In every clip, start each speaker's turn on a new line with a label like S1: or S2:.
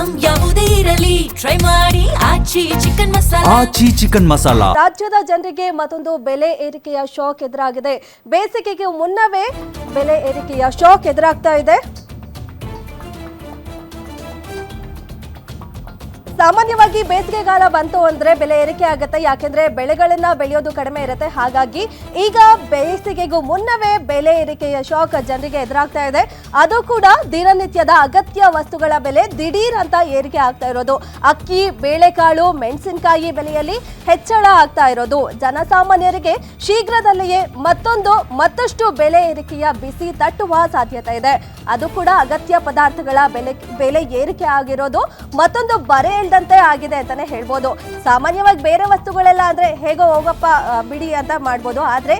S1: Item ಯಾವುದೇ ಇರಲಿ try ಮಾಡಿ ಆಚಿ ಚಿಕನ್ ಮಸಾಲಾ.
S2: ಆಚಿ ಚಿಕನ್ ಮಸಾಲಾ.
S3: ರಾಜ್ಯದ ಜನರಿಗೆ ಮತ್ತೊಂದು ಬೆಲೆ ಏರಿಕೆಯ ಶಾಕ್ ಎದುರಾಗಿದೆ. ಬೇಸಿಗೆಗೆ ಮುನ್ನವೇ ಬೆಲೆ ಏರಿಕೆಯ ಶಾಕ್ ಎದುರಾಗ್ತಾ ಇದೆ. ಸಾಮಾನ್ಯವಾಗಿ ಬೇಸಿಗೆಗಾಲ ಬಂತು ಅಂದ್ರೆ ಬೆಲೆ ಏರಿಕೆ ಆಗುತ್ತೆ, ಯಾಕೆಂದ್ರೆ ಬೆಳೆಗಳನ್ನ ಬೆಳೆಯೋದು ಕಡಿಮೆ ಇರುತ್ತೆ. ಹಾಗಾಗಿ ಈಗ ಬೇಸಿಗೆಗೂ ಮುನ್ನವೇ ಬೆಲೆ ಏರಿಕೆಯ ಶಾಕ್ ಜನರಿಗೆ ಎದುರಾಗ್ತಾ ಇದೆ. ಅದು ಕೂಡ ದಿನನಿತ್ಯದ ಅಗತ್ಯ ವಸ್ತುಗಳ ಬೆಲೆ ದಿಢೀರ್ ಅಂತ ಏರಿಕೆ ಆಗ್ತಾ ಇರೋದು. ಅಕ್ಕಿ, ಬೇಳೆಕಾಳು, ಮೆಣಸಿನಕಾಯಿ ಬೆಲೆಯಲ್ಲಿ ಹೆಚ್ಚಳ ಆಗ್ತಾ ಇರೋದು ಜನಸಾಮಾನ್ಯರಿಗೆ ಶೀಘ್ರದಲ್ಲಿಯೇ ಮತ್ತಷ್ಟು ಬೆಲೆ ಏರಿಕೆಯ ಬಿಸಿ ತಟ್ಟುವ ಸಾಧ್ಯತೆ ಇದೆ. ಅದು ಕೂಡ ಅಗತ್ಯ ಪದಾರ್ಥಗಳ ಬೆಲೆ ಏರಿಕೆ ಆಗಿರೋದು ಮತ್ತೊಂದು ಬರೆ ಇಲ್ದಂತೆ ಆಗಿದೆ ಅಂತಾನೆ ಹೇಳ್ಬೋದು. ಸಾಮಾನ್ಯವಾಗಿ ಬೇರೆ ವಸ್ತುಗಳೆಲ್ಲ ಅಂದ್ರೆ ಹೇಗೋ ಹೋಗಪ್ಪ ಬಿಡಿ ಅಂತ ಮಾಡ್ಬೋದು. ಆದ್ರೆ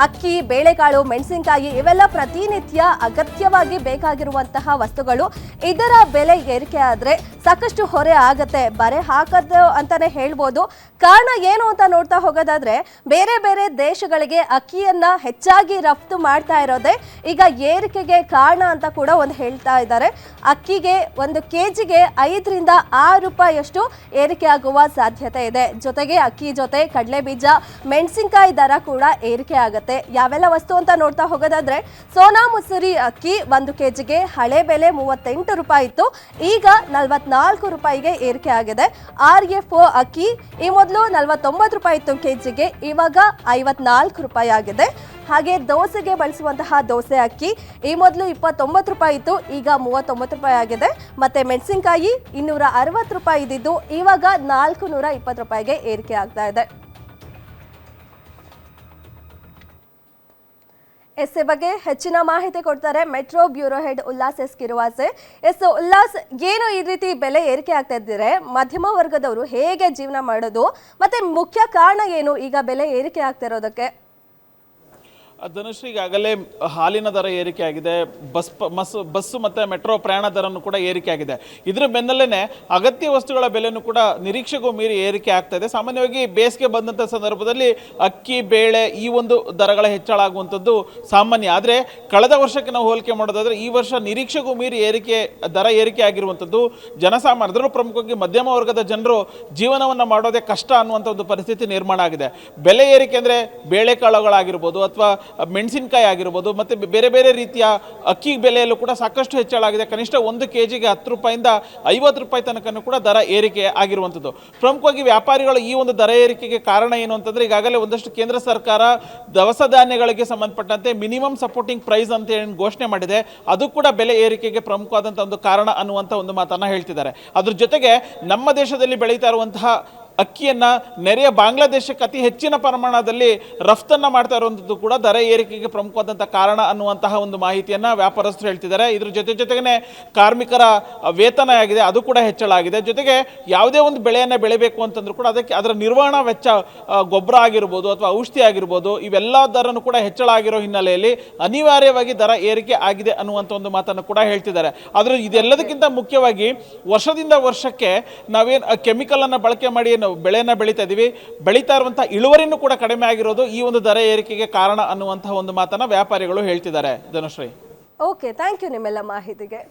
S3: ಅಕ್ಕಿ, ಬೇಳೆಕಾಳು, ಮೆಣಸಿನಕಾಯಿ ಇವೆಲ್ಲ ಪ್ರತಿನಿತ್ಯ ಅಗತ್ಯವಾಗಿ ಬೇಕಾಗಿರುವಂತಹ ವಸ್ತುಗಳು. ಇದರ ಬೆಲೆ ಏರಿಕೆ ಆದ್ರೆ ಸಾಕಷ್ಟು ಹೊರೆ ಆಗತ್ತೆ, ಬರೆ ಹಾಕದು ಅಂತಾನೆ ಹೇಳ್ಬೋದು. ಕಾರಣ ಏನು ಅಂತ ನೋಡ್ತಾ ಹೋಗೋದಾದ್ರೆ ಬೇರೆ ಬೇರೆ ದೇಶಗಳಿಗೆ ಅಕ್ಕಿಯನ್ನ ಹೆಚ್ಚಾಗಿ ರಫ್ತು ಮಾಡ್ತಾ ಇರೋದೇ ಈಗ ಏರಿಕೆಗೆ ಕಾರಣ ಅಂತ ಕೂಡ ಒಂದು ಹೇಳ್ತಾ ಇದ್ದಾರೆ. ಅಕ್ಕಿಗೆ 1 ಕೆಜಿಗೆ 5 ರಿಂದ 6 ರೂಪಾಯಿಯಷ್ಟು ಏರಿಕೆ ಆಗುವ ಸಾಧ್ಯತೆ ಇದೆ. ಜೊತೆಗೆ ಅಕ್ಕಿ ಜೊತೆ ಕಡಲೆ ಬೀಜ, ಮೆಣಸಿನಕಾಯಿ ದರ ಕೂಡ ಏರಿಕೆ ಆಗುತ್ತೆ. ಯಾವೆಲ್ಲ ವಸ್ತು ಅಂತ ನೋಡ್ತಾ ಹೋಗೋದಾದ್ರೆ ಸೋನಾ ಮಸೂರಿ ಅಕ್ಕಿ 1 ಕೆಜಿಗೆ ಹಳೆ ಬೆಲೆ 38 ರೂಪಾಯಿ ಇತ್ತು, ಈಗ 44 ರೂಪಾಯಿಗೆ ಏರಿಕೆ ಆಗಿದೆ. RFO ಅಕ್ಕಿ ಈ ಮೊದಲು 49 ರೂಪಾಯಿ ಇತ್ತು ಕೆಜಿಗೆ, ಇವಾಗ 54 ರೂಪಾಯಿ ಆಗಿದೆ. ಹಾಗೆ ದೋಸೆಗೆ ಬಳಸುವಂತಹ ದೋಸೆ ಅಕ್ಕಿ ಈ ಮೊದಲು 29 ರೂಪಾಯಿ ಇತ್ತು, ಈಗ 39 ರೂಪಾಯಿ ಆಗಿದೆ. ಮತ್ತೆ ಮೆಣಸಿನಕಾಯಿ 260 ರೂಪಾಯಿ ಇದ್ದಿದ್ದು ಇವಾಗ 420 ರೂಪಾಯಿಗೆ ಏರಿಕೆ ಆಗ್ತಾ ಇದೆ. ಎಸ್ ಬಗ್ಗೆ ಹೆಚ್ಚಿನ ಮಾಹಿತಿ ಕೊಡ್ತಾರೆ metro bureau head Ullas S Kiruvase. Ullas, ಏನು ಈ ರೀತಿ ಬೆಲೆ ಏರಿಕೆ ಆಗ್ತಾ ಇದ್ದಾರೆ, ಮಧ್ಯಮ ವರ್ಗದವರು ಹೇಗೆ ಜೀವನ ಮಾಡೋದು, ಮತ್ತೆ ಮುಖ್ಯ ಕಾರಣ ಏನು ಈಗ ಬೆಲೆ ಏರಿಕೆ ಆಗ್ತಾ ಇರೋದಕ್ಕೆ?
S4: ಧನುಶ್ರೀ, ಈಗಾಗಲೇ ಹಾಲಿನ ದರ ಏರಿಕೆ ಆಗಿದೆ, ಬಸ್ಸು ಮತ್ತು ಮೆಟ್ರೋ ಪ್ರಯಾಣ ದರನೂ ಕೂಡ ಏರಿಕೆ ಆಗಿದೆ. ಇದರ ಬೆನ್ನಲ್ಲೇ ಅಗತ್ಯ ವಸ್ತುಗಳ ಬೆಲೆನೂ ಕೂಡ ನಿರೀಕ್ಷೆಗೂ ಮೀರಿ ಏರಿಕೆ ಆಗ್ತಾ ಇದೆ. ಸಾಮಾನ್ಯವಾಗಿ ಬೇಸಿಗೆ ಬಂದಂಥ ಸಂದರ್ಭದಲ್ಲಿ ಅಕ್ಕಿ, ಬೇಳೆ ಈ ಒಂದು ದರಗಳ ಹೆಚ್ಚಳ ಆಗುವಂಥದ್ದು ಸಾಮಾನ್ಯ. ಆದರೆ ಕಳೆದ ವರ್ಷಕ್ಕೆ ನಾವು ಹೋಲಿಕೆ ಮಾಡೋದಾದರೆ ಈ ವರ್ಷ ನಿರೀಕ್ಷೆಗೂ ಮೀರಿ ದರ ಏರಿಕೆ ಆಗಿರುವಂಥದ್ದು ಜನಸಾಮಾನ್ಯ, ಅದರಲ್ಲೂ ಪ್ರಮುಖವಾಗಿ ಮಧ್ಯಮ ವರ್ಗದ ಜನರು ಜೀವನವನ್ನು ಮಾಡೋದೇ ಕಷ್ಟ ಅನ್ನುವಂಥ ಒಂದು ಪರಿಸ್ಥಿತಿ ನಿರ್ಮಾಣ ಆಗಿದೆ. ಬೆಲೆ ಏರಿಕೆ ಅಂದರೆ ಬೇಳೆಕಾಳುಗಳಾಗಿರ್ಬೋದು ಅಥವಾ ಮೆಣಸಿನಕಾಯಿ ಆಗಿರ್ಬೋದು ಮತ್ತು ಬೇರೆ ಬೇರೆ ರೀತಿಯ ಅಕ್ಕಿ ಬೆಲೆಯಲ್ಲೂ ಕೂಡ ಸಾಕಷ್ಟು ಹೆಚ್ಚಳ ಆಗಿದೆ. ಕನಿಷ್ಠ 1 ಕೆಜಿಗೆ 10 ರೂಪಾಯಿಂದ 50 ರೂಪಾಯಿ ತನಕ ಕೂಡ ದರ ಏರಿಕೆ ಆಗಿರುವಂಥದ್ದು. ಪ್ರಮುಖವಾಗಿ ವ್ಯಾಪಾರಿಗಳು ಈ ಒಂದು ದರ ಏರಿಕೆಗೆ ಕಾರಣ ಏನು ಅಂತಂದರೆ ಈಗಾಗಲೇ ಒಂದಷ್ಟು ಕೇಂದ್ರ ಸರ್ಕಾರ ದವಸ ಧಾನ್ಯಗಳಿಗೆ ಸಂಬಂಧಪಟ್ಟಂತೆ ಮಿನಿಮಮ್ ಸಪೋರ್ಟಿಂಗ್ ಪ್ರೈಸ್ ಅಂತ ಏನು ಘೋಷಣೆ ಮಾಡಿದೆ, ಅದು ಕೂಡ ಬೆಲೆ ಏರಿಕೆಗೆ ಪ್ರಮುಖವಾದಂಥ ಒಂದು ಕಾರಣ ಅನ್ನುವಂಥ ಒಂದು ಮಾತನ್ನು ಹೇಳ್ತಿದ್ದಾರೆ. ಅದ್ರ ಜೊತೆಗೆ ನಮ್ಮ ದೇಶದಲ್ಲಿ ಬೆಳೀತಾ ಇರುವಂತಹ ಅಕ್ಕಿಯನ್ನು ನೆರೆಯ ಬಾಂಗ್ಲಾದೇಶಕ್ಕೆ ಅತಿ ಹೆಚ್ಚಿನ ಪ್ರಮಾಣದಲ್ಲಿ ರಫ್ತನ್ನು ಮಾಡ್ತಾ ಇರುವಂಥದ್ದು ಕೂಡ ದರ ಏರಿಕೆಗೆ ಪ್ರಮುಖವಾದಂಥ ಕಾರಣ ಅನ್ನುವಂತಹ ಒಂದು ಮಾಹಿತಿಯನ್ನು ವ್ಯಾಪಾರಸ್ಥರು ಹೇಳ್ತಿದ್ದಾರೆ. ಇದ್ರ ಜೊತೆಗೇ ಕಾರ್ಮಿಕರ ವೇತನ ಆಗಿದೆ, ಅದು ಕೂಡ ಹೆಚ್ಚಳ ಆಗಿದೆ. ಜೊತೆಗೆ ಯಾವುದೇ ಒಂದು ಬೆಳೆಯನ್ನು ಬೆಳಿಬೇಕು ಅಂತಂದ್ರೂ ಕೂಡ ಅದರ ನಿರ್ವಹಣಾ ವೆಚ್ಚ, ಗೊಬ್ಬರ ಆಗಿರ್ಬೋದು ಅಥವಾ ಔಷಧಿ ಆಗಿರ್ಬೋದು, ಇವೆಲ್ಲ ದರನೂ ಕೂಡ ಹೆಚ್ಚಳ ಆಗಿರೋ ಹಿನ್ನೆಲೆಯಲ್ಲಿ ಅನಿವಾರ್ಯವಾಗಿ ದರ ಏರಿಕೆ ಆಗಿದೆ ಅನ್ನುವಂಥ ಒಂದು ಮಾತನ್ನು ಕೂಡ ಹೇಳ್ತಿದ್ದಾರೆ. ಆದರೆ ಇದೆಲ್ಲದಕ್ಕಿಂತ ಮುಖ್ಯವಾಗಿ ವರ್ಷದಿಂದ ವರ್ಷಕ್ಕೆ ನಾವೇನು ಕೆಮಿಕಲನ್ನು ಬಳಕೆ ಮಾಡಿ ಬೆಳೆಯನ್ನು ಬೆಳೀತಾ ಇದ್ದೀವಿ, ಬೆಳೀತಾ ಇರುವಂತಹ ಇಳುವರಿನೂ ಕೂಡ ಕಡಿಮೆ ಆಗಿರೋದು ಈ ಒಂದು ದರ ಏರಿಕೆಗೆ ಕಾರಣ ಅನ್ನುವಂತಹ ಒಂದು ಮಾತನ್ನ ವ್ಯಾಪಾರಿಗಳು ಹೇಳ್ತಿದ್ದಾರೆ. ಧನುಶ್ರೀ,
S3: ಓಕೆ, ಥ್ಯಾಂಕ್ ಯು ನಿಮ್ಮೆಲ್ಲ ಮಾಹಿತಿಗೆ.